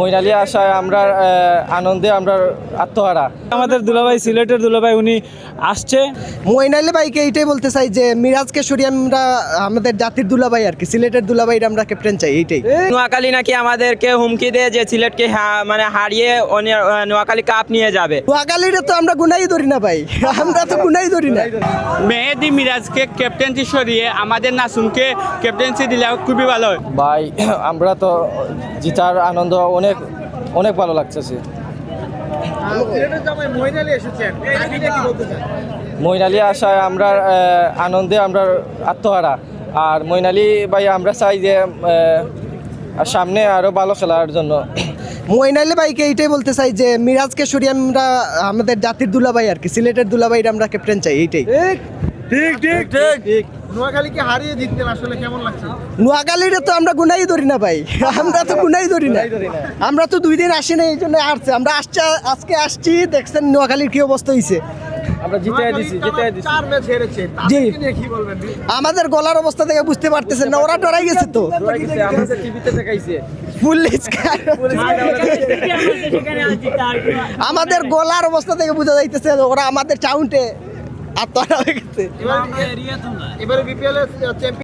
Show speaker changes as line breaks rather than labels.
মইনালি আসায় আমরা আনন্দে আমরা আত্মহারা।
আমাদের দুলাভাই সিলেটের দুলাভাই উনি আসছে।
মইনালি ভাইকে এইটাই বলতে চাই যে মিরাজ কেশরী আমরা আমাদের জাতির দুলাভাই আর কি, সিলেটের দুলাভাই আমরা ক্যাপ্টেন চাই এইটাই।
নোয়াখালী নাকি আমাদেরকে হুমকি দেয় যে সিলেটকে মানে হারিয়ে নোয়াখালী কাপ নিয়ে যাবে।
নোয়াখালীরে তো আমরা গুনাই ধরি না ভাই, আমরা তো গুনাই ধরি না।
মেহেদি মিরাজকে ক্যাপ্টেন্সি সরিয়ে আমাদের নাসুমকে ক্যাপ্টেন্সি দিলে খুবই ভালো হয়।
ভাই আমরা তো জিতার আনন্দ অনেক অনেক ভালো লাগতেছে। মইনালি আসায় আমরা আনন্দে আমরা আত্মহারা। আর মইনালি ভাই আমরা চাই যে সামনে আরো ভালো খেলার জন্য।
মইনালি ভাইকে এইটাই বলতে চাই যে মিরাজ কেশরী আমরা আমাদের জাতির দুলাভাই আর কি, সিলেটের দুলাভাই আমরা ক্যাপ্টেন চাই এইটাই।
নোয়াখালীকে হারিয়ে জিততেন আসলে কেমন লাগছে?
নোয়াখালীরে তো আমরা গুনাই ধরি না ভাই, আমরা তো গুনাই ধরি না। আমরা তো 2 দিন আসি না, এই জন্য আসছে। আমরা আজকে আসছি, দেখছেন নোয়াখালীর কি অবস্থা হয়েছে।
আমরা জিতাই দিছি।
4 ম্যাচ হেরেছে,
জি।
তাদেরকে নিয়ে কি বলবেন?
আমাদের গলার অবস্থা থেকে বুঝতে পারতেছেন না, ওরা ডরাই গেছে তো।
আমাদের টিভিতে দেখাইছে।
পুলিশ আমাদের গলার অবস্থা থেকে বোঝা যাইতেছে ওরা আমাদের চাউন্টে আত্মহারা হয়ে গেছে।
এবারে বিপিএল এর চ্যাম্পিয়ন